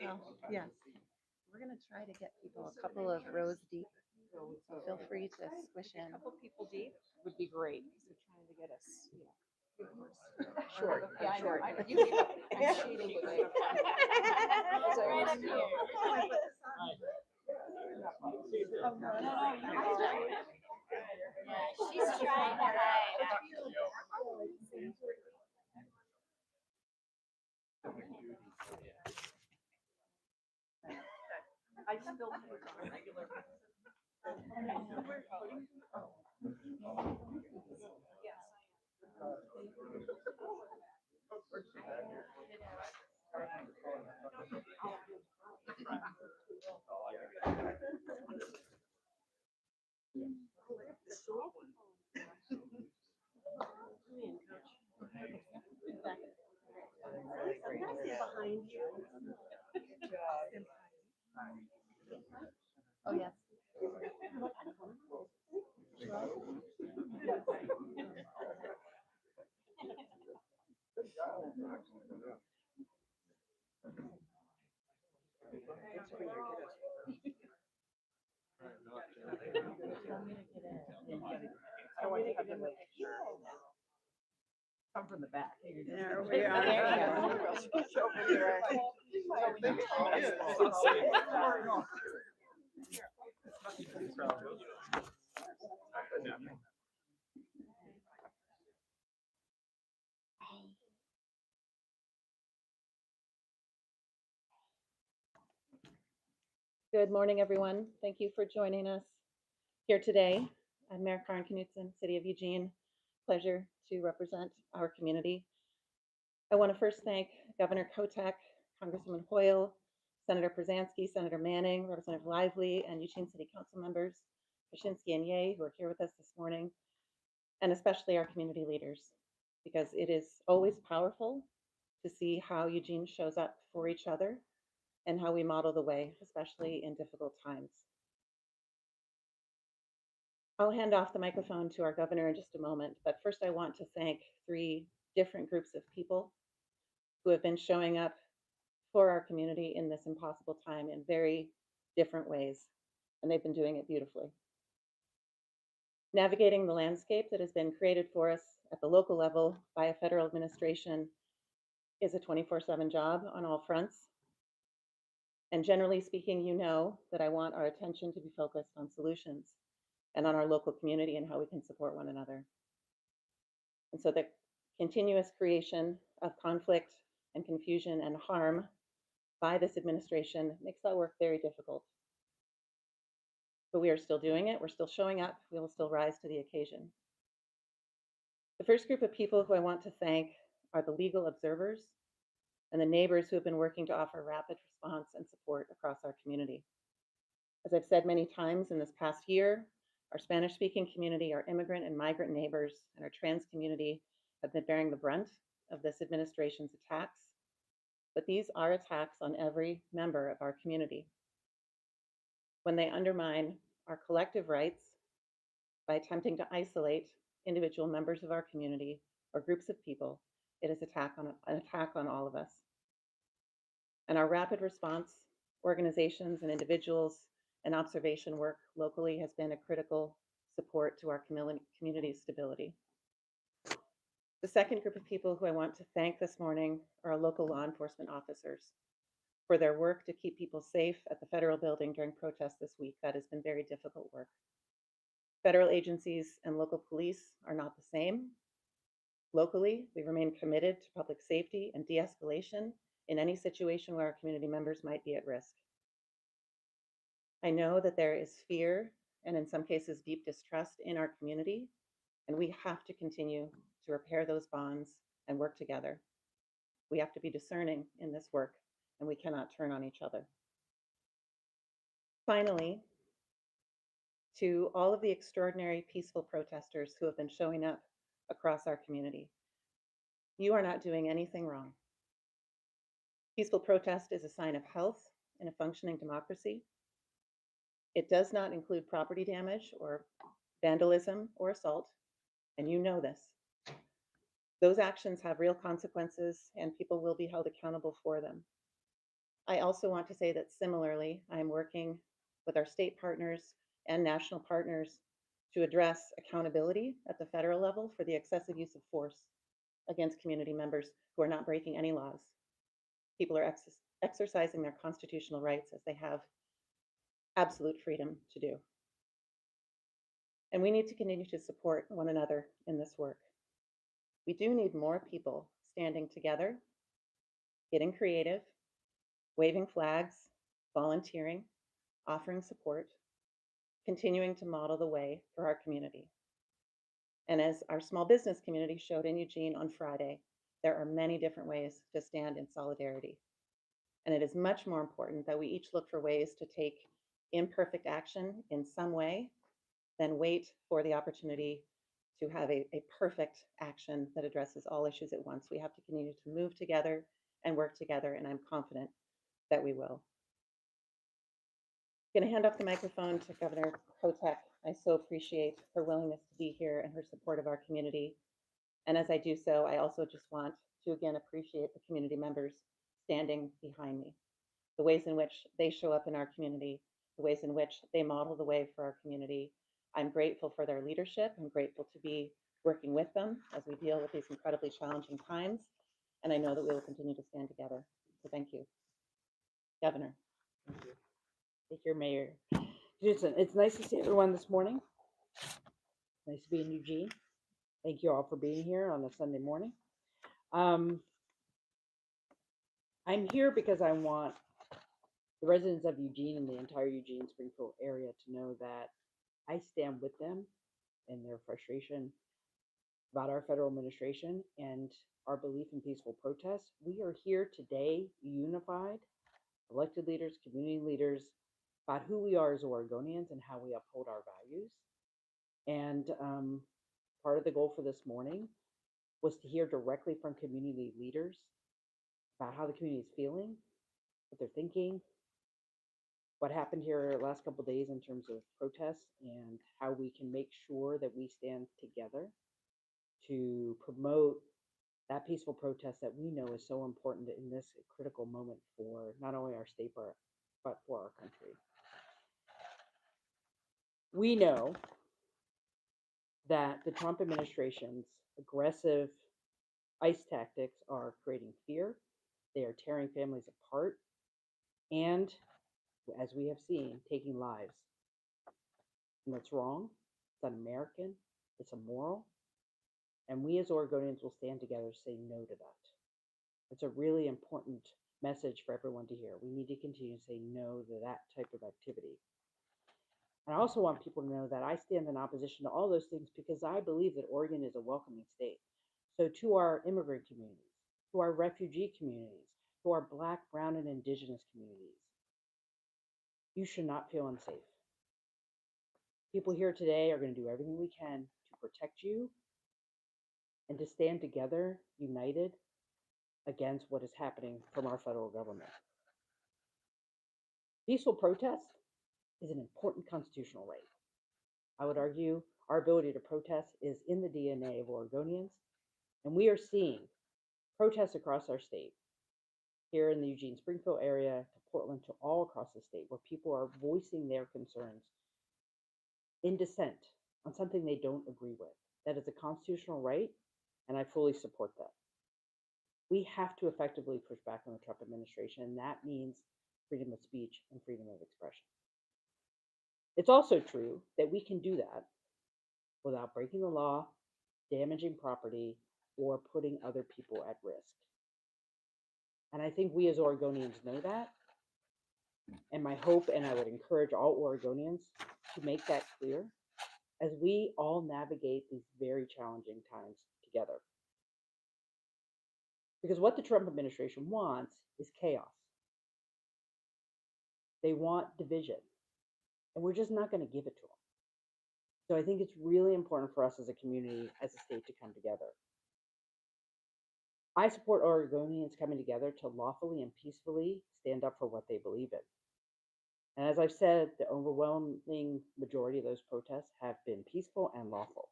Well, yes, we're gonna try to get people a couple of rows deep. So feel free to squish in. A couple people deep would be great. So trying to get us, Short. Yeah, short. I know. I'm cheating. Right up here. Yeah, she's trying to hide. I still take on a regular. Oh, yes. Come from the back. There we are. There you go. Good morning, everyone. Thank you for joining us here today. I'm Mayor Karen Knutson, City of Eugene. Pleasure to represent our community. I want to first thank Governor Kotek, Congresswoman Hoyle, Senator Przanski, Senator Manning, Representative Lively, and Eugene City Council members, Kaczynski and Ye, who are here with us this morning, and especially our community leaders, because it is always powerful to see how Eugene shows up for each other and how we model the way, especially in difficult times. I'll hand off the microphone to our governor in just a moment, but first I want to thank 3 different groups of people who have been showing up for our community in this impossible time in very different ways, and they've been doing it beautifully. Navigating the landscape that has been created for us at the local level by a federal administration is a 24/7 job on all fronts. And generally speaking, you know that I want our attention to be focused on solutions and on our local community and how we can support one another. And so the continuous creation of conflict and confusion and harm by this administration makes that work very difficult. But we are still doing it. We're still showing up. We will still rise to the occasion. The first group of people who I want to thank are the legal observers and the neighbors who have been working to offer rapid response and support across our community. As I've said many times in this past year, our Spanish-speaking community, our immigrant and migrant neighbors, and our trans community have been bearing the brunt of this administration's attacks. But these are attacks on every member of our community. When they undermine our collective rights by attempting to isolate individual members of our community or groups of people, it is an attack on all of us. And our rapid response organizations and individuals and observation work locally has been a critical support to our community stability. The second group of people who I want to thank this morning are our local law enforcement officers for their work to keep people safe at the federal building during protests this week. That has been very difficult work. Federal agencies and local police are not the same. Locally, we remain committed to public safety and de-escalation in any situation where our community members might be at risk. I know that there is fear and in some cases deep distrust in our community, and we have to continue to repair those bonds and work together. We have to be discerning in this work, and we cannot turn on each other. Finally, to all of the extraordinary peaceful protesters who have been showing up across our community, you are not doing anything wrong. Peaceful protest is a sign of health in a functioning democracy. It does not include property damage or vandalism or assault, and you know this. Those actions have real consequences and people will be held accountable for them. I also want to say that similarly, I'm working with our state partners and national partners to address accountability at the federal level for the excessive use of force against community members who are not breaking any laws. People are exercising their constitutional rights as they have absolute freedom to do. And we need to continue to support one another in this work. We do need more people standing together, getting creative, waving flags, volunteering, offering support, continuing to model the way for our community. And as our small business community showed in Eugene on Friday, there are many different ways to stand in solidarity. And it is much more important that we each look for ways to take imperfect action in some way than wait for the opportunity to have a perfect action that addresses all issues at once. We have to continue to move together and work together, and I'm confident that we will. I'm going to hand off the microphone to Governor Kotek. I so appreciate her willingness to be here and her support of our community. And as I do so, I also just want to again appreciate the community members standing behind me, the ways in which they show up in our community, the ways in which they model the way for our community. I'm grateful for their leadership. I'm grateful to be working with them as we deal with these incredibly challenging times. And I know that we will continue to stand together. So thank you. Governor. Thank you. Thank you, Mayor. It's nice to see everyone this morning. Nice to be in Eugene. Thank you all for being here on a Sunday morning. I'm here because I want the residents of Eugene and the entire Eugene Springfield area to know that I stand with them in their frustration about our federal administration and our belief in peaceful protest. We are here today, unified, elected leaders, community leaders, about who we are as Oregonians and how we uphold our values. And part of the goal for this morning was to hear directly from community leaders about how the community is feeling, what they're thinking, what happened here the last couple of days in terms of protests, and how we can make sure that we stand together to promote that peaceful protest that we know is so important in this critical moment for not only our state, but for our country. We know that the Trump administration's aggressive ICE tactics are creating fear. They are tearing families apart and, as we have seen, taking lives. And that's wrong. It's un-American. It's immoral. And we as Oregonians will stand together to say no to that. It's a really important message for everyone to hear. We need to continue to say no to that type of activity. And I also want people to know that I stand in opposition to all those things because I believe that Oregon is a welcoming state. So to our immigrant communities, to our refugee communities, to our Black, Brown, and Indigenous communities, you should not feel unsafe. People here today are going to do everything we can to protect you and to stand together, united, against what is happening from our federal government. Peaceful protest is an important constitutional right. I would argue our ability to protest is in the DNA of Oregonians, and we are seeing protests across our state, here in the Eugene Springfield area, to Portland, to all across the state, where people are voicing their concerns in dissent on something they don't agree with. That is a constitutional right, and I fully support that. We have to effectively push back on the Trump administration, and that means freedom of speech and freedom of expression. It's also true that we can do that without breaking the law, damaging property, or putting other people at risk. And I think we as Oregonians know that. And my hope, and I would encourage all Oregonians to make that clear as we all navigate these very challenging times together. Because what the Trump administration wants is chaos. They want division. And we're just not going to give it to them. So I think it's really important for us as a community, as a state, to come together. I support Oregonians coming together to lawfully and peacefully stand up for what they believe in. And as I've said, the overwhelming majority of those protests have been peaceful and lawful.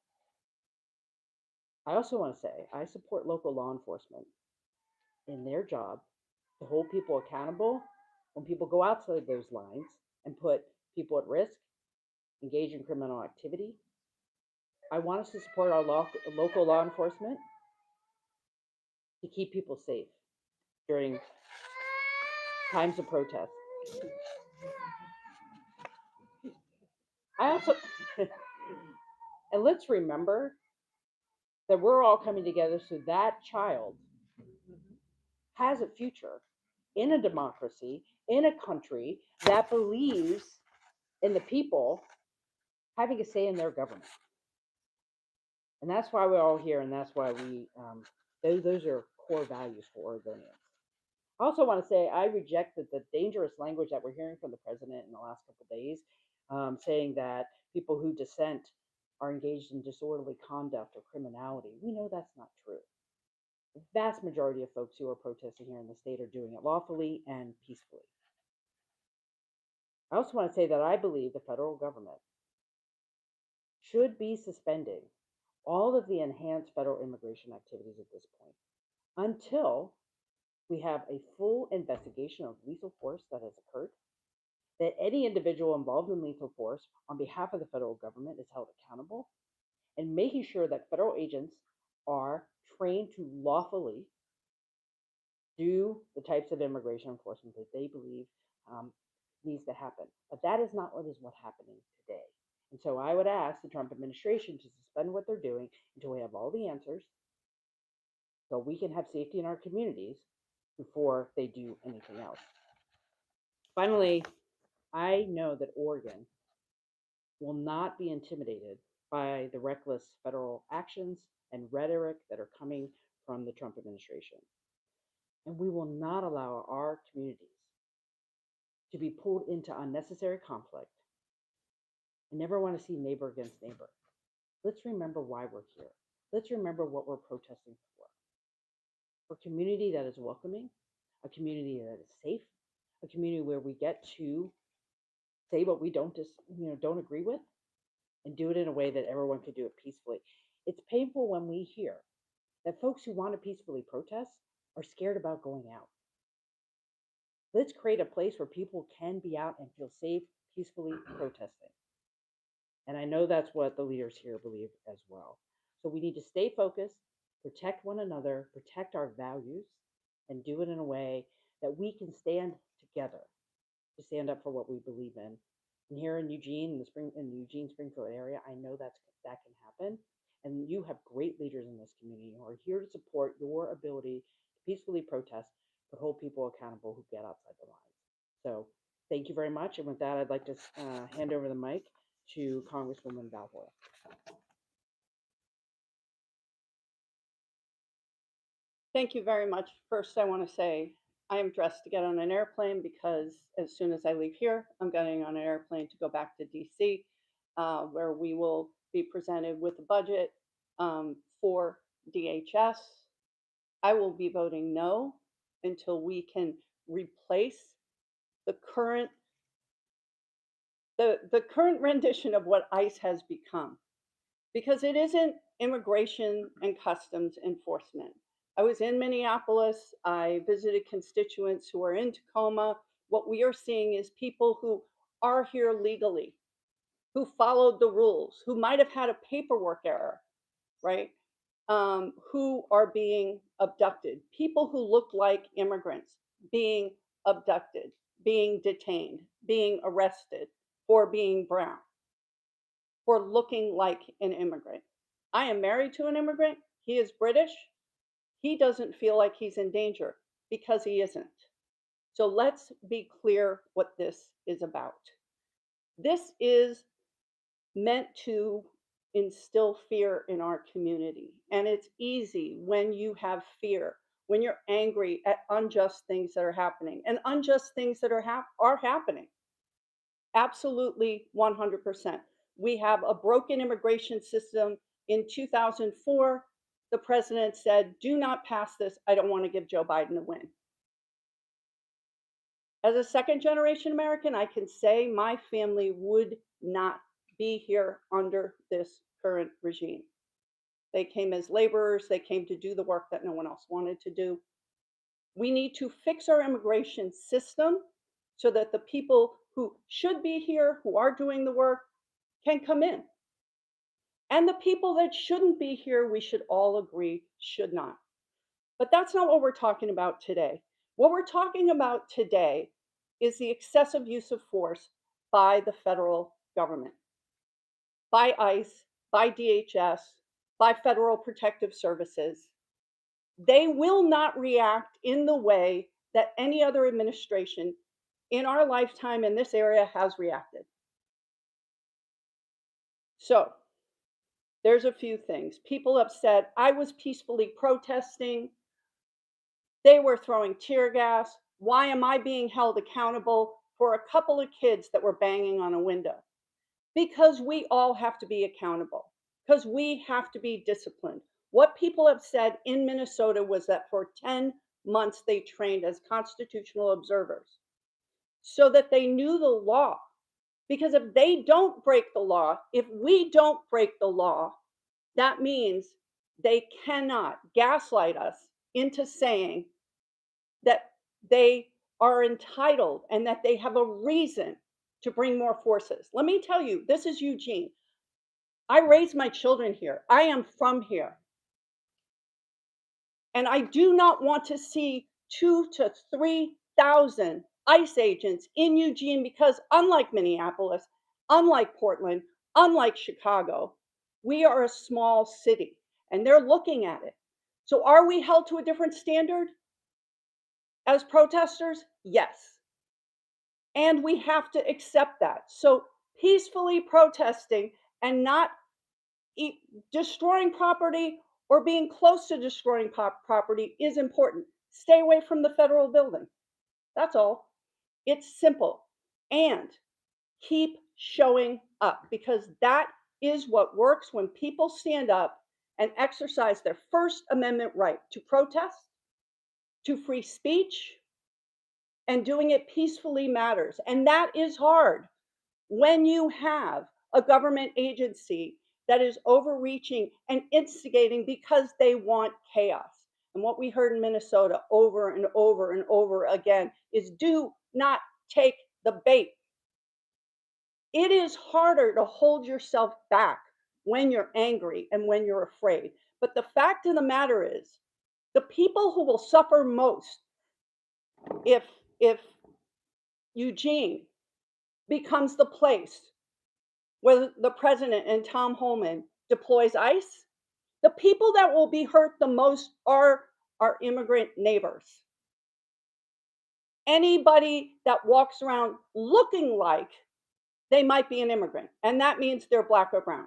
I also want to say I support local law enforcement in their job to hold people accountable when people go outside those lines and put people at risk, engage in criminal activity, I want us to support our local law enforcement to keep people safe during times of protest. I also, and let's remember that we're all coming together so that child has a future in a democracy, in a country that believes in the people having a say in their government. And that's why we're all here, and that's why those are core values for Oregonians. I also want to say I reject the dangerous language that we're hearing from the president in the last couple of days, saying that people who dissent are engaged in disorderly conduct or criminality. We know that's not true. The vast majority of folks who are protesting here in the state are doing it lawfully and peacefully. I also want to say that I believe the federal government should be suspending all of the enhanced federal immigration activities at this point until we have a full investigation of lethal force that has occurred, that any individual involved in lethal force on behalf of the federal government is held accountable, and making sure that federal agents are trained to lawfully do the types of immigration enforcement that they believe needs to happen. But that is not what's happening today. And so I would ask the Trump administration to suspend what they're doing until we have all the answers so we can have safety in our communities before they do anything else. Finally, I know that Oregon will not be intimidated by the reckless federal actions and rhetoric that are coming from the Trump administration. And we will not allow our communities to be pulled into unnecessary conflict. I never want to see neighbor against neighbor. Let's remember why we're here. Let's remember what we're protesting for. For a community that is welcoming, a community that is safe, a community where we get to say what we don't agree with, and do it in a way that everyone can do it peacefully. It's painful when we hear that folks who want to peacefully protest are scared about going out. Let's create a place where people can be out and feel safe, peacefully protesting. And I know that's what the leaders here believe as well. So we need to stay focused, protect one another, protect our values, and do it in a way that we can stand together to stand up for what we believe in. And here in Eugene, in the Eugene Springfield area, I know that can happen. And you have great leaders in this community who are here to support your ability to peacefully protest, but hold people accountable who get outside the lines. So thank you very much. And with that, I'd like to hand over the mic to Congresswoman Balfour. Thank you very much. First, I want to say I am dressed to get on an airplane because as soon as I leave here, I'm getting on an airplane to go back to DC, where we will be presented with a budget for DHS. I will be voting no until we can replace the current rendition of what ICE has become, because it isn't immigration and customs enforcement. I was in Minneapolis. I visited constituents who are in Tacoma. What we are seeing is people who are here legally, who followed the rules, who might have had a paperwork error, right? Who are being abducted. People who look like immigrants being abducted, being detained, being arrested for being brown, for looking like an immigrant. I am married to an immigrant. He is British. He doesn't feel like he's in danger because he isn't. So let's be clear what this is about. This is meant to instill fear in our community. And it's easy when you have fear, when you're angry at unjust things that are happening. And unjust things that are happening. Absolutely 100%. We have a broken immigration system. In 2004, the president said, do not pass this. I don't want to give Joe Biden a win. As a second generation American, I can say my family would not be here under this current regime. They came as laborers. They came to do the work that no one else wanted to do. We need to fix our immigration system so that the people who should be here, who are doing the work, can come in. And the people that shouldn't be here, we should all agree, should not. But that's not what we're talking about today. What we're talking about today is the excessive use of force by the federal government, by ICE, by DHS, by Federal Protective Services. They will not react in the way that any other administration in our lifetime in this area has reacted. So, there's a few things. People have said, I was peacefully protesting. They were throwing tear gas. Why am I being held accountable for a couple of kids that were banging on a window? Because we all have to be accountable, because we have to be disciplined. What people have said in Minnesota was that for 10 months they trained as constitutional observers so that they knew the law. Because if they don't break the law, if we don't break the law, that means they cannot gaslight us into saying that they are entitled and that they have a reason to bring more forces. Let me tell you, this is Eugene. I raised my children here. I am from here. And I do not want to see 2,000 to 3,000 ICE agents in Eugene because unlike Minneapolis, unlike Portland, unlike Chicago, we are a small city and they're looking at it. So are we held to a different standard as protesters? Yes. And we have to accept that. So peacefully protesting and not destroying property or being close to destroying property is important. Stay away from the federal building. That's all. It's simple. And keep showing up because that is what works when people stand up and exercise their First Amendment right to protest, to free speech, and doing it peacefully matters. And that is hard when you have a government agency that is overreaching and instigating because they want chaos. And what we heard in Minnesota over and over and over again is do not take the bait. It is harder to hold yourself back when you're angry and when you're afraid. But the fact of the matter is, the people who will suffer most if Eugene becomes the place where the president and Tom Homan deploys ICE, the people that will be hurt the most are our immigrant neighbors. Anybody that walks around looking like they might be an immigrant, and that means they're Black or brown.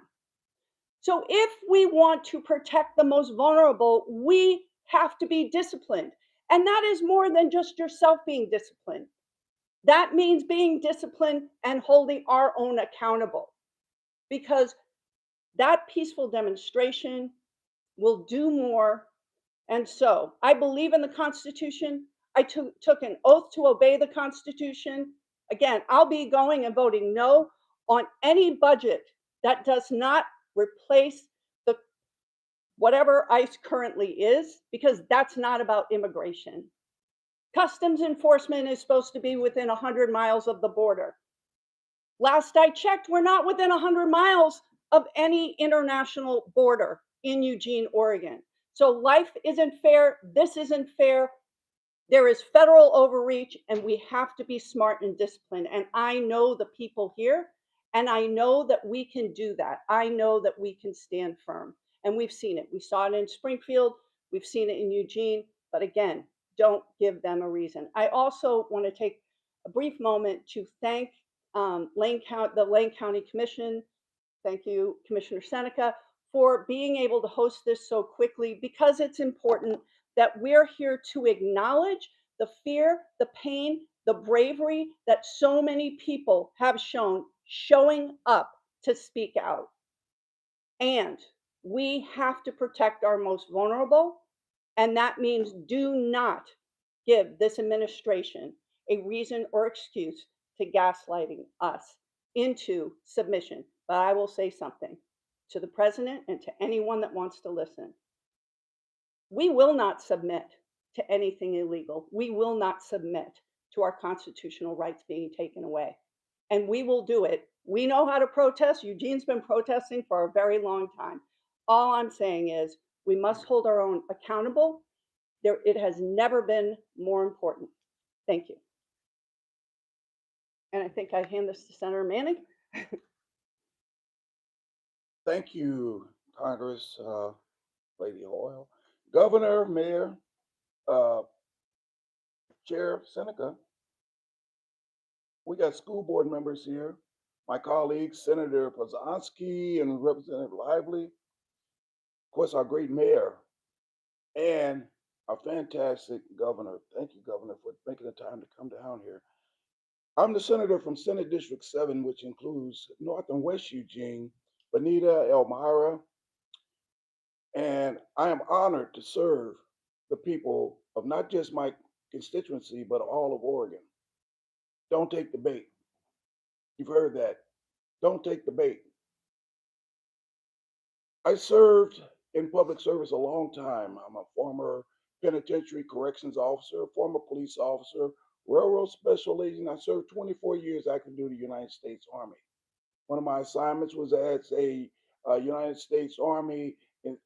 So if we want to protect the most vulnerable, we have to be disciplined. And that is more than just yourself being disciplined. That means being disciplined and holding our own accountable. Because that peaceful demonstration will do more. And so I believe in the Constitution. I took an oath to obey the Constitution. Again, I'll be going and voting no on any budget that does not replace the whatever ICE currently is, because that's not about immigration. Customs enforcement is supposed to be within 100 miles of the border. Last I checked, we're not within 100 miles of any international border in Eugene, Oregon. So life isn't fair. This isn't fair. There is federal overreach, and we have to be smart and disciplined. And I know the people here, and I know that we can do that. I know that we can stand firm. And we've seen it. We saw it in Springfield. We've seen it in Eugene. But again, don't give them a reason. I also want to take a brief moment to thank the Lane County Commission. Thank you, Commissioner Seneca, for being able to host this so quickly, because it's important that we're here to acknowledge the fear, the pain, the bravery that so many people have shown showing up to speak out. And we have to protect our most vulnerable. And that means do not give this administration a reason or excuse to gaslighting us into submission. But I will say something to the president and to anyone that wants to listen. We will not submit to anything illegal. We will not submit to our constitutional rights being taken away. And we will do it. We know how to protest. Eugene's been protesting for a very long time. All I'm saying is we must hold our own accountable. It has never been more important. Thank you. And I think I hand this to Senator Manning. Thank you, Congress, Lady Hoyle, Governor, Mayor, Chair Seneca. We got school board members here. My colleagues, Senator Pozanski and Representative Lively. Of course, our great mayor and our fantastic governor. Thank you, Governor, for making the time to come down here. I'm the senator from Senate District 7, which includes North and West Eugene, Bonita, Elmira, and I am honored to serve the people of not just my constituency, but all of Oregon. Don't take the bait. You've heard that. Don't take the bait. I served in public service a long time. I'm a former penitentiary corrections officer, former police officer, railroad special agent. I served 24 years active duty United States Army. One of my assignments was as a United States Army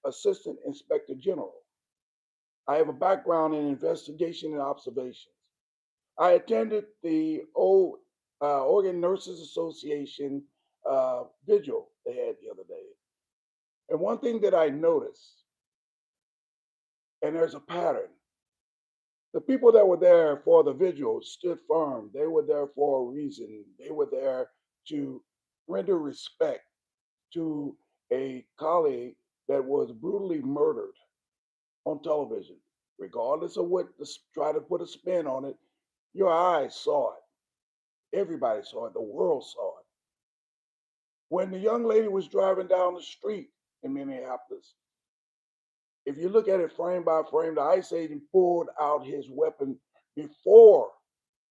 Assistant Inspector General. I have a background in investigation and observations. I attended the Oregon Nurses Association vigil they had the other day. And one thing that I noticed, and there's a pattern, the people that were there for the vigil stood firm. They were there for a reason. They were there to render respect to a colleague that was brutally murdered on television. Regardless of what try to put a spin on it, your eyes saw it. Everybody saw it. The world saw it. When the young lady was driving down the street in Minneapolis, if you look at it frame by frame, the ICE agent pulled out his weapon before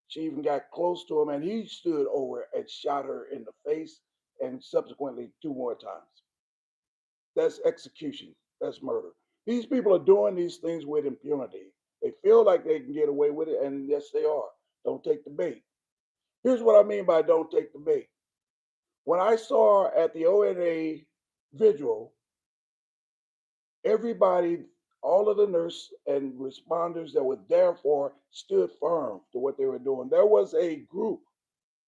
she even got close to him, and he stood over and shot her in the face and subsequently 2 more times. That's execution. That's murder. These people are doing these things with impunity. They feel like they can get away with it, and yes, they are. Don't take the bait. Here's what I mean by don't take the bait. When I saw at the ONA vigil, everybody, all of the nurses and responders that were there for stood firm to what they were doing. There was a group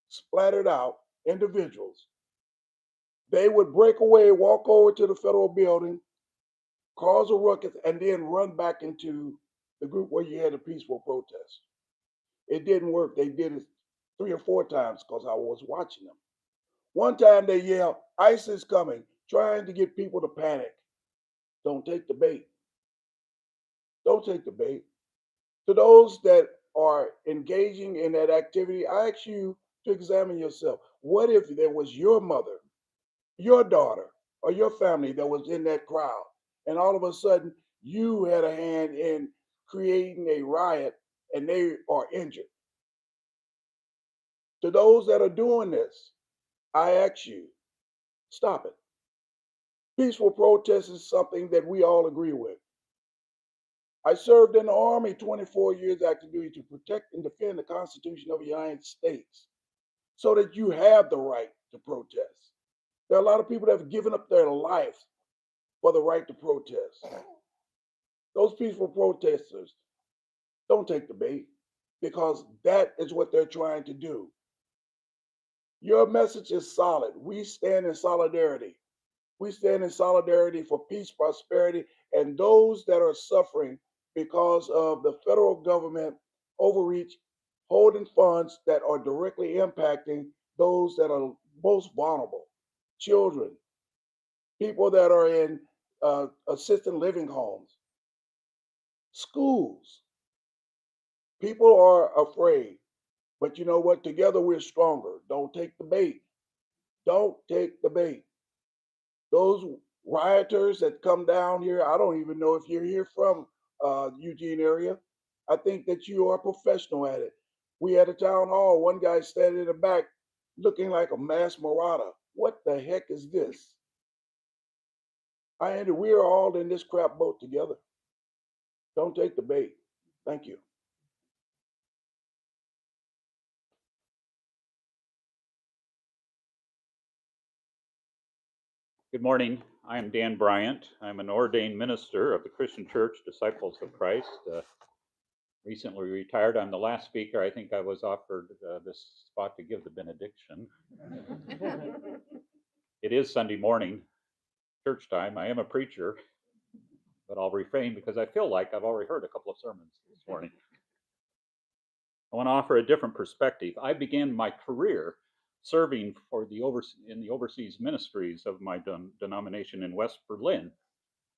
splattered out, individuals. They would break away, walk over to the federal building, cause a ruckus, and then run back into the group where you had a peaceful protest. It didn't work. They did it 3 or 4 times because I was watching them. One time they yelled, ICE is coming, trying to get people to panic. Don't take the bait. Don't take the bait. To those that are engaging in that activity, I ask you to examine yourself. What if there was your mother, your daughter, or your family that was in that crowd, and all of a sudden you had a hand in creating a riot and they are injured? To those that are doing this, I ask you, stop it. Peaceful protest is something that we all agree with. I served in the Army 24 years active duty to protect and defend the Constitution of the United States so that you have the right to protest. There are a lot of people that have given up their life for the right to protest. Those peaceful protesters, don't take the bait because that is what they're trying to do. Your message is solid. We stand in solidarity. We stand in solidarity for peace, prosperity, and those that are suffering because of the federal government overreach, holding funds that are directly impacting those that are most vulnerable, children, people that are in assisted living homes, schools. People are afraid, but you know what? Together we're stronger. Don't take the bait. Don't take the bait. Those rioters that come down here, I don't even know if you're here from Eugene area. I think that you are a professional at it. We had a town hall, one guy standing in the back looking like a mass marauder. What the heck is this? We are all in this crap boat together. Don't take the bait. Thank you. Good morning. I am Dan Bryant. I'm an ordained minister of the Christian Church Disciples of Christ. Recently retired. I'm the last speaker. I think I was offered this spot to give the benediction. It is Sunday morning, church time. I am a preacher, but I'll refrain because I feel like I've already heard a couple of sermons this morning. I want to offer a different perspective. I began my career serving in the overseas ministries of my denomination in West Berlin.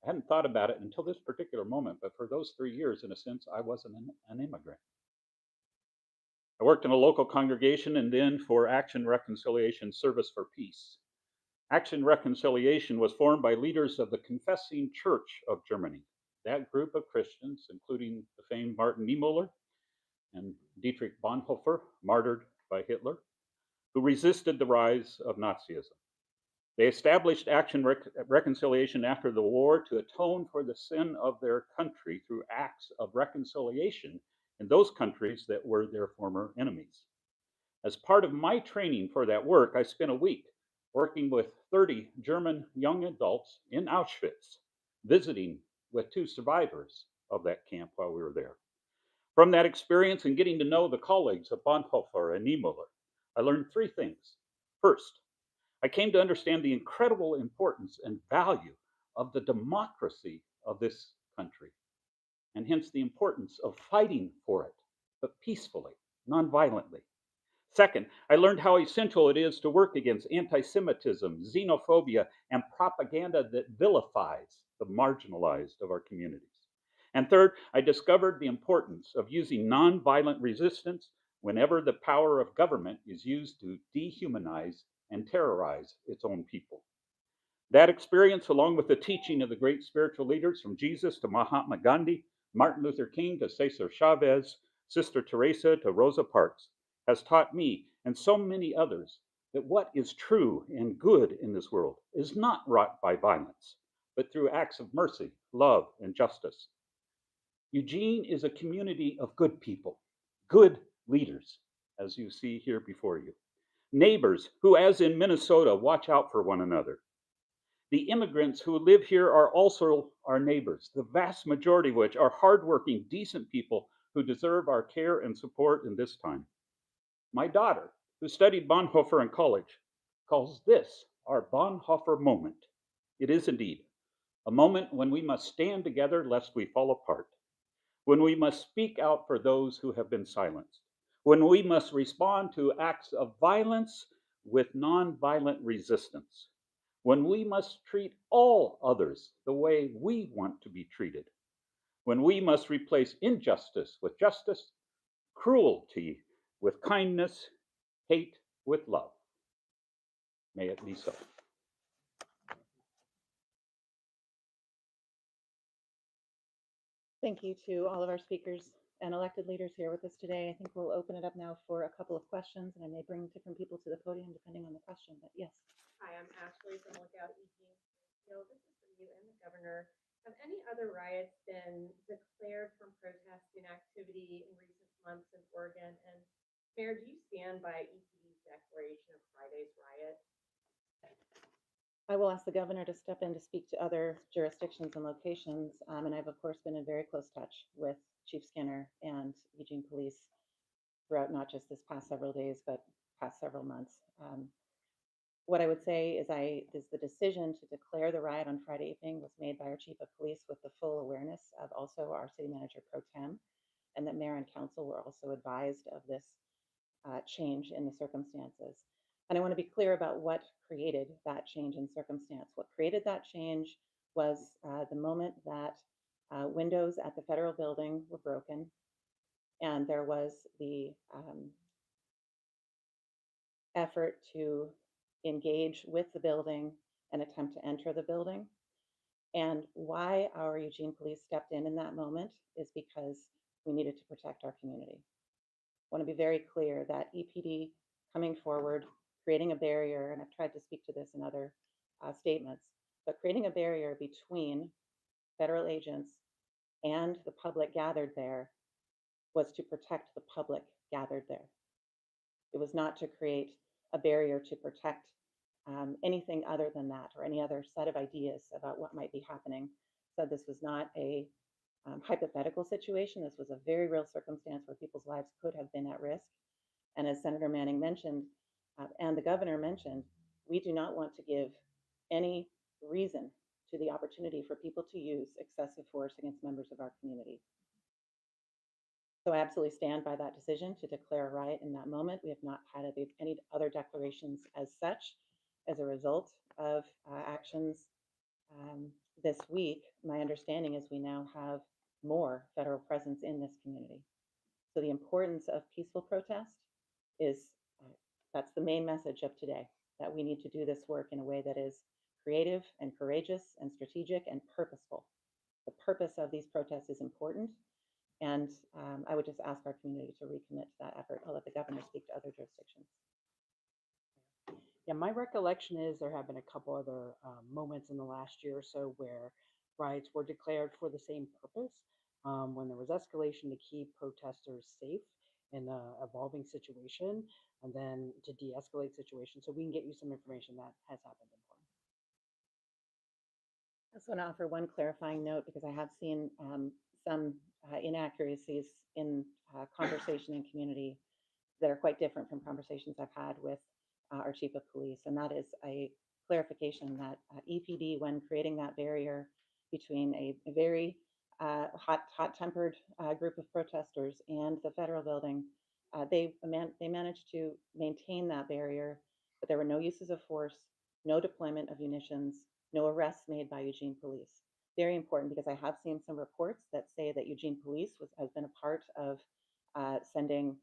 I hadn't thought about it until this particular moment, but for those 3 years, in a sense, I was an immigrant. I worked in a local congregation and then for Action Reconciliation Service for Peace. Action Reconciliation was formed by leaders of the Confessing Church of Germany. That group of Christians, including the famed Martin Niemöller and Dietrich Bonhoeffer, martyred by Hitler, who resisted the rise of Nazism. They established Action Reconciliation after the war to atone for the sin of their country through acts of reconciliation in those countries that were their former enemies. As part of my training for that work, I spent a week working with 30 German young adults in Auschwitz, visiting with 2 survivors of that camp while we were there. From that experience and getting to know the colleagues of Bonhoeffer and Niemöller, I learned 3 things. First, I came to understand the incredible importance and value of the democracy of this country, and hence the importance of fighting for it, but peacefully, nonviolently. Second, I learned how essential it is to work against anti-Semitism, xenophobia, and propaganda that vilifies the marginalized of our communities. And third, I discovered the importance of using nonviolent resistance whenever the power of government is used to dehumanize and terrorize its own people. That experience, along with the teaching of the great spiritual leaders from Jesus to Mahatma Gandhi, Martin Luther King to Cesar Chavez, Sister Teresa to Rosa Parks, has taught me and so many others that what is true and good in this world is not wrought by violence, but through acts of mercy, love, and justice. Eugene is a community of good people, good leaders, as you see here before you. Neighbors who, as in Minnesota, watch out for one another. The immigrants who live here are also our neighbors, the vast majority of which are hardworking, decent people who deserve our care and support in this time. My daughter, who studied Bonhoeffer in college, calls this our Bonhoeffer moment. It is indeed a moment when we must stand together lest we fall apart, when we must speak out for those who have been silenced, when we must respond to acts of violence with nonviolent resistance, when we must treat all others the way we want to be treated, when we must replace injustice with justice, cruelty with kindness, hate with love. May it be so. Thank you to all of our speakers and elected leaders here with us today. I think we'll open it up now for a couple of questions, and I may bring different people to the podium depending on the question, but yes. Hi, I'm Ashley from Lookout, Eugene. This is for you and the governor. Have any other riots been declared from protesting activity in recent months in Oregon? And Mayor, do you stand by EPD's declaration of Friday's riot? I will ask the governor to step in to speak to other jurisdictions and locations. And I've, of course, been in very close touch with Chief Skinner and Eugene Police throughout not just this past several days, but past several months. What I would say is the decision to declare the riot on Friday evening was made by our Chief of Police with the full awareness of also our City Manager Pro Tem, and that Mayor and Council were also advised of this change in the circumstances. And I want to be clear about what created that change in circumstance. What created that change was the moment that windows at the federal building were broken, and there was the effort to engage with the building and attempt to enter the building. And why our Eugene Police stepped in that moment is because we needed to protect our community. I want to be very clear that EPD coming forward, creating a barrier, and I've tried to speak to this in other statements, but creating a barrier between federal agents and the public gathered there was to protect the public gathered there. It was not to create a barrier to protect anything other than that or any other set of ideas about what might be happening. Said this was not a hypothetical situation. This was a very real circumstance where people's lives could have been at risk. And as Senator Manning mentioned, and the governor mentioned, we do not want to give any reason to the opportunity for people to use excessive force against members of our community. So I absolutely stand by that decision to declare a riot in that moment. We have not had any other declarations as such as a result of actions this week. My understanding is we now have more federal presence in this community. So the importance of peaceful protest is, that's the main message of today, that we need to do this work in a way that is creative and courageous and strategic and purposeful. The purpose of these protests is important. And I would just ask our community to recommit to that effort. I'll let the governor speak to other jurisdictions. Yeah, my recollection is there have been a couple other moments in the last year or so where riots were declared for the same purpose, when there was escalation to keep protesters safe in an evolving situation, and then to de-escalate situations. So we can get you some information that has happened before. I just want to offer one clarifying note because I have seen some inaccuracies in conversation in community that are quite different from conversations I've had with our chief of police. And that is a clarification that EPD, when creating that barrier between a very hot-tempered group of protesters and the federal building, they managed to maintain that barrier, but there were no uses of force, no deployment of munitions, no arrests made by Eugene police. Very important because I have seen some reports that say that Eugene police has been a part of sending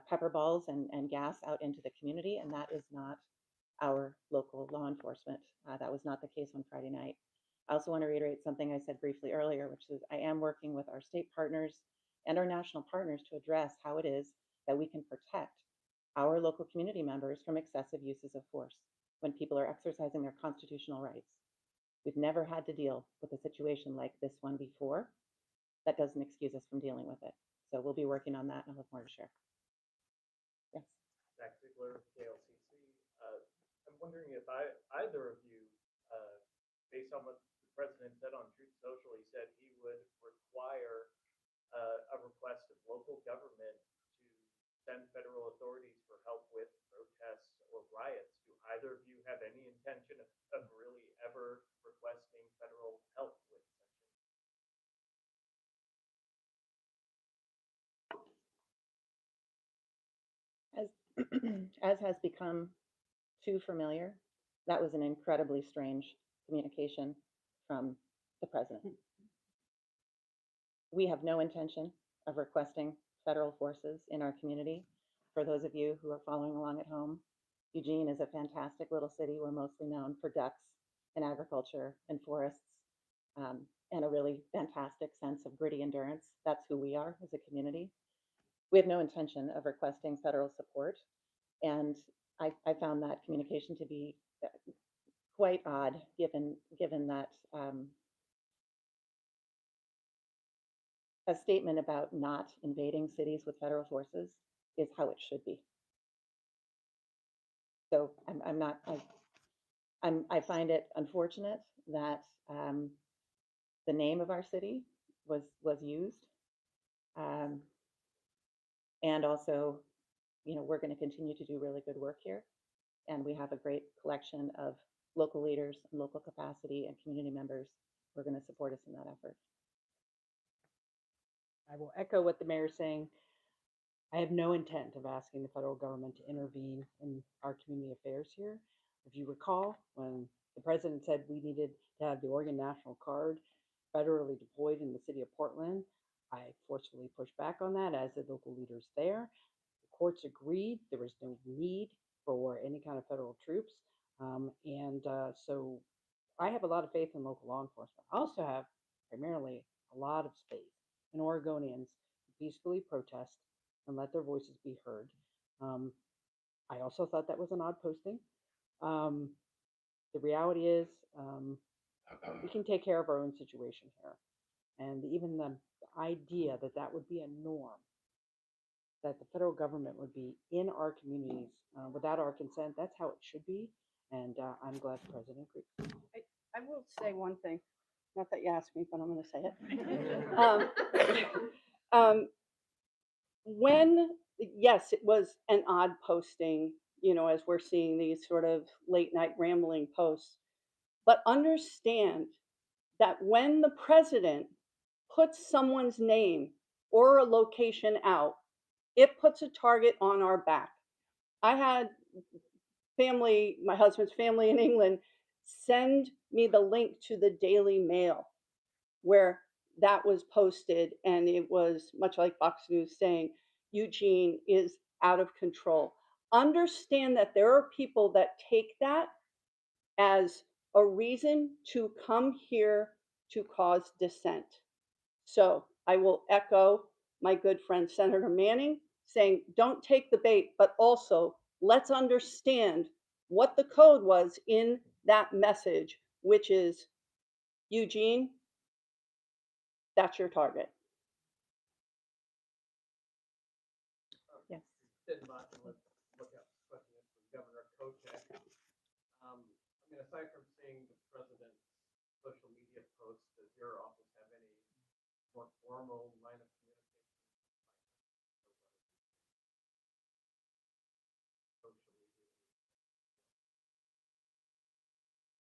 pepper balls and gas out into the community, and that is not our local law enforcement. That was not the case on Friday night. I also want to reiterate something I said briefly earlier, which is I am working with our state partners and our national partners to address how it is that we can protect our local community members from excessive uses of force when people are exercising their constitutional rights. We've never had to deal with a situation like this one before. That doesn't excuse us from dealing with it. So we'll be working on that and I'll have more to share. Yes. Zach Ziegler, KLCC. I'm wondering if either of you, based on what the president said on Truth Social, he said he would require a request of local government to send federal authorities for help with protests or riots. Do either of you have any intention of really ever requesting federal help with such a? As has become too familiar, that was an incredibly strange communication from the president. We have no intention of requesting federal forces in our community. For those of you who are following along at home, Eugene is a fantastic little city. We're mostly known for ducks and agriculture and forests, and a really fantastic sense of gritty endurance. That's who we are as a community. We have no intention of requesting federal support. And I found that communication to be quite odd, given that a statement about not invading cities with federal forces is how it should be. So I find it unfortunate that the name of our city was used, and also, you know, we're going to continue to do really good work here, and we have a great collection of local leaders and local capacity and community members who are going to support us in that effort. I will echo what the mayor's saying. I have no intent of asking the federal government to intervene in our community affairs here. If you recall, when the president said we needed to have the Oregon National Guard federally deployed in the city of Portland, I forcefully pushed back on that, as did local leaders there. The courts agreed there was no need for any kind of federal troops. So I have a lot of faith in local law enforcement. I also have primarily a lot of faith in Oregonians who peacefully protest and let their voices be heard. I also thought that was an odd posting. The reality is we can take care of our own situation here. And even the idea that that would be a norm, that the federal government would be in our communities without our consent, that's how it should be. And I'm glad the president agreed. I will say one thing, not that you asked me, but I'm going to say it. When, yes, it was an odd posting, you know, as we're seeing these sort of late night rambling posts, but understand that when the president puts someone's name or a location out, it puts a target on our back. I had family, my husband's family in England, send me the link to the Daily Mail where that was posted, and it was much like Fox News saying Eugene is out of control. Understand that there are people that take that as a reason to come here to cause dissent. So I will echo my good friend Senator Manning saying, don't take the bait, but also let's understand what the code was in that message, which is, Eugene, that's your target. Yes. Sid Martin with Lookout Question from Governor Kotek. I mean, aside from seeing the president's social media posts, does your office have any more formal line of communication?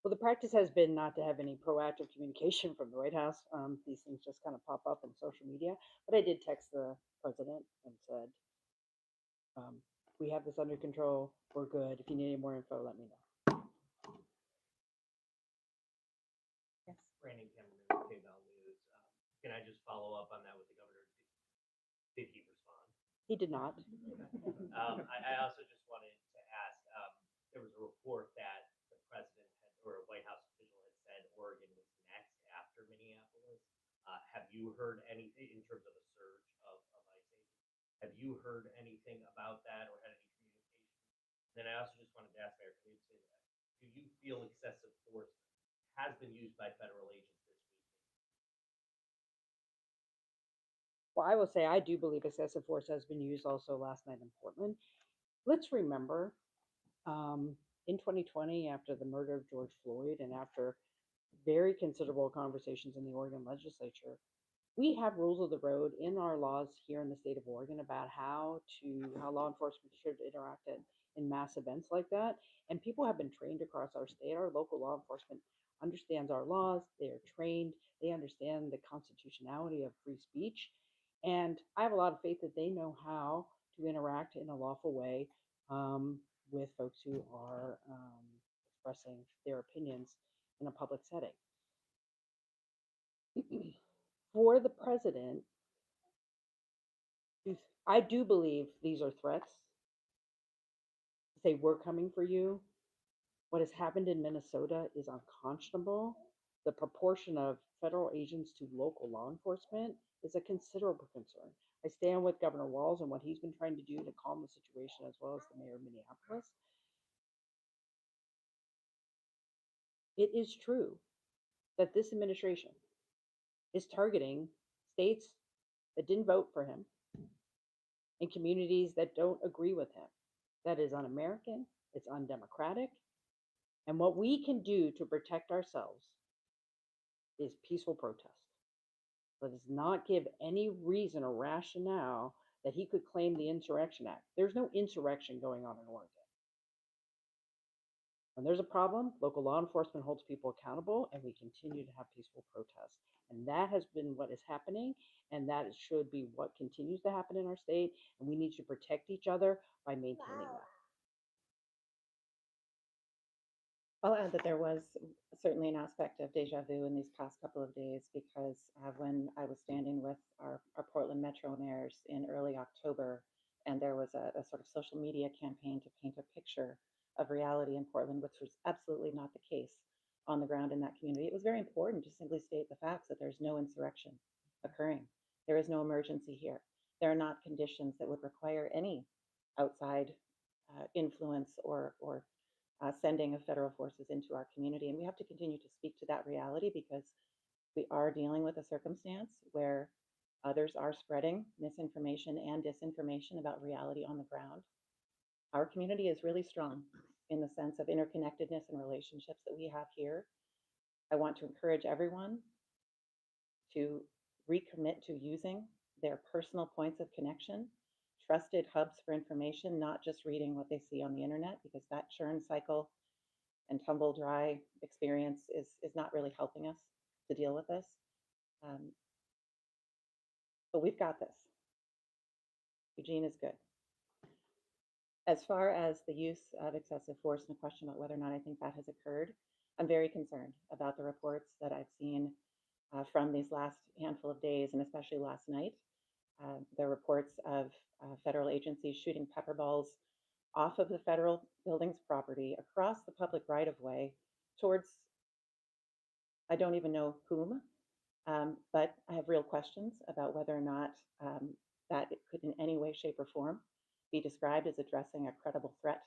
Well, the practice has been not to have any proactive communication from the White House. These things just kind of pop up in social media. But I did text the president and said, we have this under control. We're good. If you need any more info, let me know. Yes. Brandon Cameron, KVAL News. Can I just follow up on that with the governor? Did he respond? He did not. I also just wanted to ask, there was a report that the president had, or a White House official had said Oregon was next after Minneapolis. Have you heard anything in terms of a surge of ICE agents? Have you heard anything about that or had any communication? Then I also just wanted to ask Mayor Coos, do you feel excessive force has been used by federal agents this week? Well, I will say I do believe excessive force has been used also last night in Portland. Let's remember, in 2020, after the murder of George Floyd and after very considerable conversations in the Oregon legislature, we have rules of the road in our laws here in the state of Oregon about how law enforcement should interact in mass events like that. And people have been trained across our state. Our local law enforcement understands our laws. They are trained. They understand the constitutionality of free speech. And I have a lot of faith that they know how to interact in a lawful way with folks who are expressing their opinions in a public setting. For the president, I do believe these are threats. Say, we're coming for you. What has happened in Minnesota is unconscionable. The proportion of federal agents to local law enforcement is a considerable concern. I stand with Governor Walz and what he's been trying to do to calm the situation, as well as the mayor of Minneapolis. It is true that this administration is targeting states that didn't vote for him and communities that don't agree with him. That is un-American, it's undemocratic, and what we can do to protect ourselves is peaceful protest. Let us not give any reason or rationale that he could claim the Insurrection Act. There's no insurrection going on in Oregon. When there's a problem, local law enforcement holds people accountable, and we continue to have peaceful protests. And that has been what is happening, and that should be what continues to happen in our state, and we need to protect each other by maintaining that. I'll add that there was certainly an aspect of deja vu in these past couple of days, because when I was standing with our Portland Metro mayors in early October, and there was a sort of social media campaign to paint a picture of reality in Portland, which was absolutely not the case on the ground in that community. It was very important to simply state the facts that there's no insurrection occurring. There is no emergency here. There are not conditions that would require any outside influence or sending of federal forces into our community. And we have to continue to speak to that reality, because we are dealing with a circumstance where others are spreading misinformation and disinformation about reality on the ground. Our community is really strong. in the sense of interconnectedness and relationships that we have here. I want to encourage everyone to recommit to using their personal points of connection, trusted hubs for information, not just reading what they see on the internet, because that churn cycle and tumble dry experience is not really helping us to deal with this. But we've got this. Eugene is good. As far as the use of excessive force and a question about whether or not I think that has occurred, I'm very concerned about the reports that I've seen from these last handful of days, and especially last night. The reports of federal agencies shooting pepper balls off of the federal building's property across the public right-of-way towards, I don't even know whom, but I have real questions about whether or not that it could in any way, shape, or form be described as addressing a credible threat.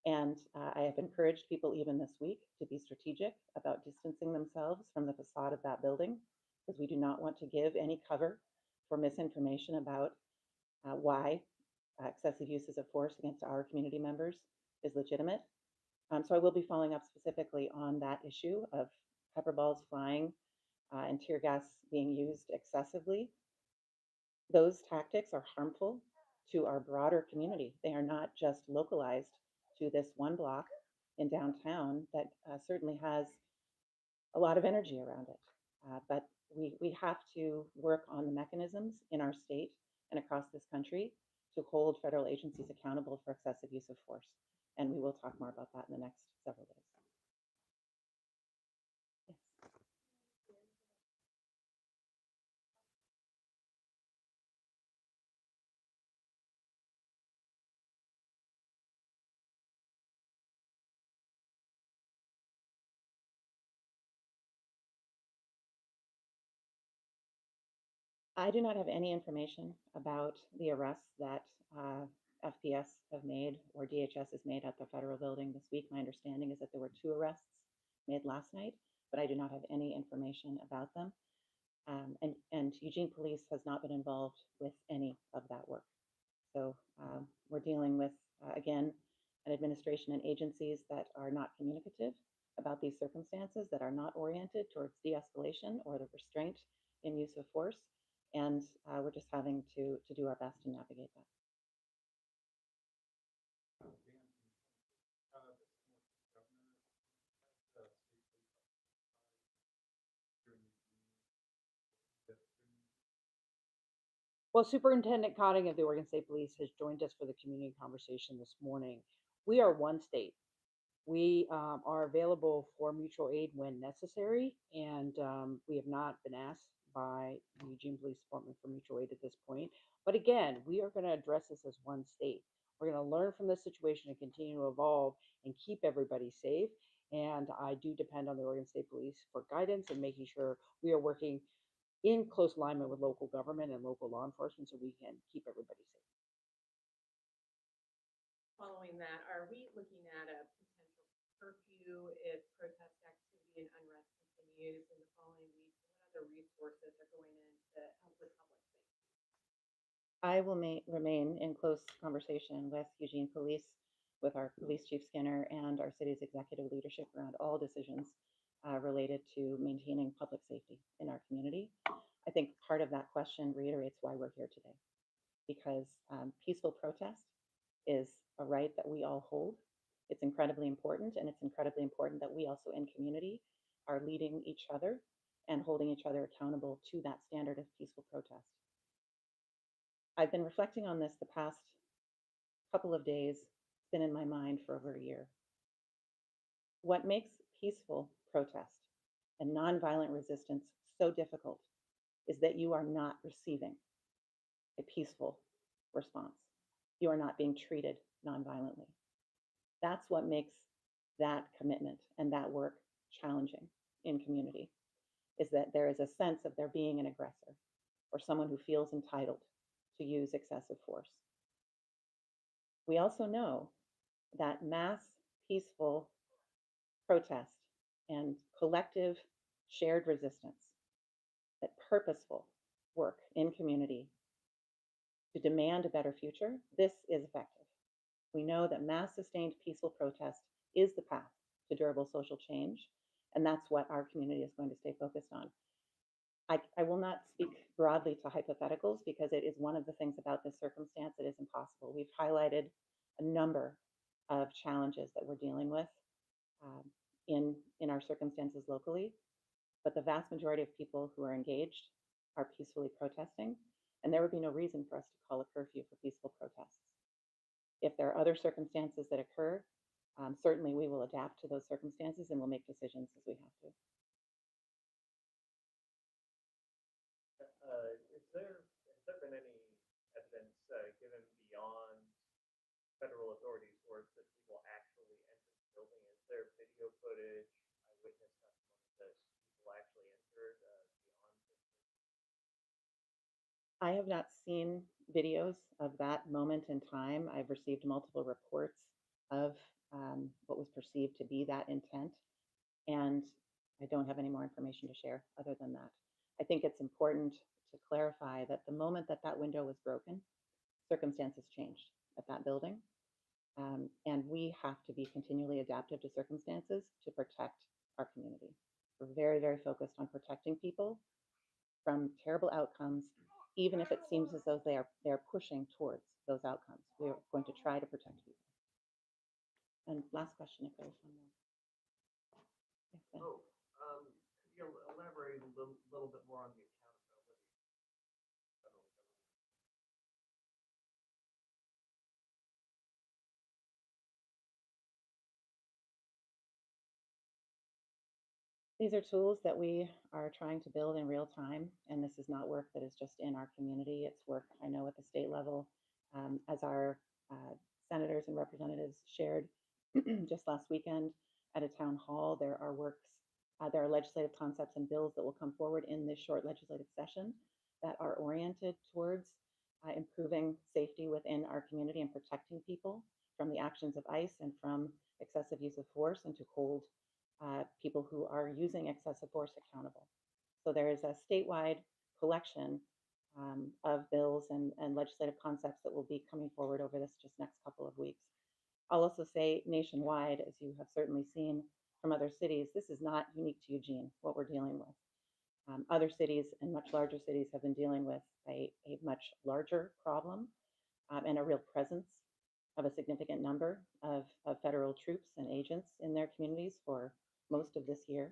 And I have encouraged people even this week to be strategic about distancing themselves from the facade of that building, because we do not want to give any cover for misinformation about why excessive uses of force against our community members is legitimate. So I will be following up specifically on that issue of pepper balls flying and tear gas being used excessively. Those tactics are harmful to our broader community. They are not just localized to this one block in downtown that certainly has a lot of energy around it. But we have to work on the mechanisms in our state and across this country to hold federal agencies accountable for excessive use of force. And we will talk more about that in the next several days. Yes. I do not have any information about the arrests that FPS have made or DHS has made at the federal building this week. My understanding is that there were 2 arrests made last night, but I do not have any information about them. And Eugene Police has not been involved with any of that work. So we're dealing with, again, an administration and agencies that are not communicative about these circumstances, that are not oriented towards de-escalation or the restraint in use of force. And we're just having to do our best to navigate that. Well, Superintendent Cotting of the Oregon State Police has joined us for the community conversation this morning. We are one state. We are available for mutual aid when necessary, and we have not been asked by the Eugene Police Department for mutual aid at this point. But again, we are going to address this as one state. We're going to learn from this situation and continue to evolve and keep everybody safe. And I do depend on the Oregon State Police for guidance and making sure we are working in close alignment with local government and local law enforcement so we can keep everybody safe. Following that, are we looking at a potential curfew if protest activity and unrest continues in the following weeks? What other resources are going in to help with public safety? I will remain in close conversation with Eugene Police, with our Police Chief Skinner, and our city's executive leadership around all decisions related to maintaining public safety in our community. I think part of that question reiterates why we're here today, because peaceful protest is a right that we all hold. It's incredibly important, and it's incredibly important that we also in community are leading each other and holding each other accountable to that standard of peaceful protest. I've been reflecting on this the past couple of days. It's been in my mind for over a year. What makes peaceful protest and nonviolent resistance so difficult is that you are not receiving a peaceful response. You are not being treated nonviolently. That's what makes that commitment and that work challenging in community, is that there is a sense of there being an aggressor or someone who feels entitled to use excessive force. We also know that mass peaceful protest and collective shared resistance, that purposeful work in community to demand a better future, this is effective. We know know that mass sustained peaceful protest is the path to durable social change. And that's what our community is going to stay focused on. I will not speak broadly to hypotheticals because it is one of the things about this circumstance that is impossible. We've highlighted a number of challenges that we're dealing with in our circumstances locally, but the vast majority of people who are engaged are peacefully protesting, and there would be no reason for us to call a curfew for peaceful protests. If there are other circumstances that occur, certainly we will adapt to those circumstances and we'll make decisions as we have to. Has there been any evidence given beyond federal authorities' words that people actually entered the building? Is there video footage, eyewitness testimony that people actually entered beyond? I have not seen videos of that moment in time. I've received multiple reports of what was perceived to be that intent, and I don't have any more information to share other than that. I think it's important to clarify that the moment that that window was broken, circumstances changed at that building, and we have to be continually adaptive to circumstances to protect our community. We're very, very focused on protecting people from terrible outcomes, even if it seems as though they're pushing towards those outcomes. We're going to try to protect people. And last question, if there's one more. Yes, Ben. Could you elaborate a little bit more on the accountability? These are tools that we are trying to build in real time, and this is not work that is just in our community. It's work I know at the state level. As our senators and representatives shared just last weekend at a town hall, there are legislative concepts and bills that will come forward in this short legislative session that are oriented towards improving safety within our community and protecting people from the actions of ICE and from excessive use of force, and to hold people who are using excessive force accountable. So there is a statewide collection of bills and legislative concepts that will be coming forward over this just next couple of weeks. I'll also say nationwide, as you have certainly seen from other cities, this is not unique to Eugene, what we're dealing with. Other cities and much larger cities have been dealing with a much larger problem and a real presence of a significant number of federal troops and agents in their communities for most of this year.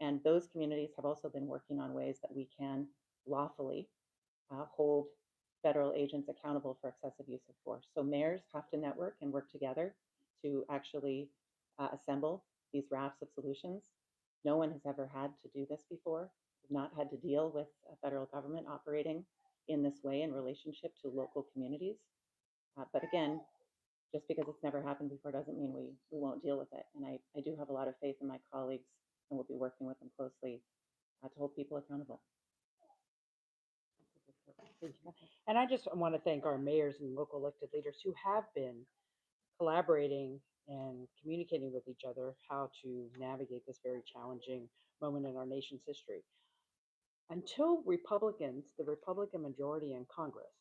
And those communities have also been working on ways that we can lawfully hold federal agents accountable for excessive use of force. So mayors have to network and work together to actually assemble these rafts of solutions. No one has ever had to do this before. We've not had to deal with a federal government operating in this way in relationship to local communities. But again, just because it's never happened before doesn't mean we won't deal with it. And I do have a lot of faith in my colleagues, and we'll be working with them closely to hold people accountable. And I just want to thank our mayors and local elected leaders who have been collaborating and communicating with each other how to navigate this very challenging moment in our nation's history. Until Republicans, the Republican majority in Congress,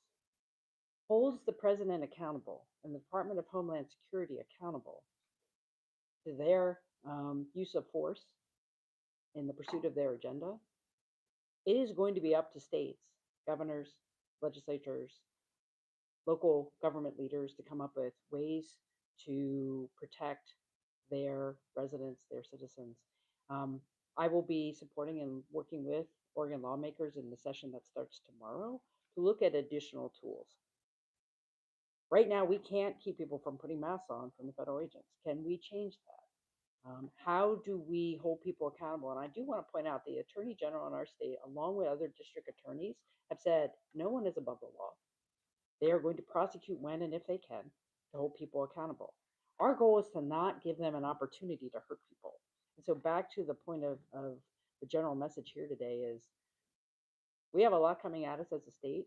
holds the president accountable and the Department of Homeland Security accountable to their use of force in the pursuit of their agenda, it is going to be up to states, governors, legislatures, local government leaders to come up with ways to protect their residents, their citizens. I will be supporting and working with Oregon lawmakers in the session that starts tomorrow to look at additional tools. Right now, we can't keep people from putting masks on from the federal agents. Can we change that? How do we hold people accountable? And I do want to point out the Attorney General in our state, along with other district attorneys, have said no one is above the law. They are going to prosecute when and if they can to hold people accountable. Our goal is to not give them an opportunity to hurt people. And so back to the point of the general message here today is we have a lot coming at us as a state.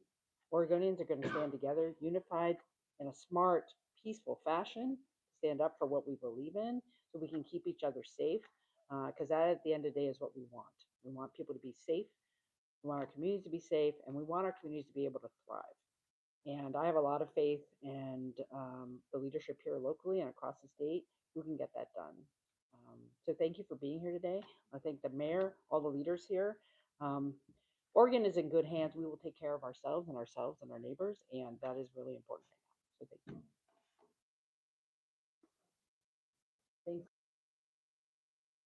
Oregonians are going to stand together, unified in a smart, peaceful fashion, stand up for what we believe in so we can keep each other safe, because that at the end of the day is what we want. We want people to be safe, we want our communities to be safe, and we want our communities to be able to thrive. And I have a lot of faith in the leadership here locally and across the state who can get that done. So thank you for being here today. I thank the mayor, all the leaders here. Oregon is in good hands. We will take care of ourselves and our neighbors, and that is really important right now. So thank you.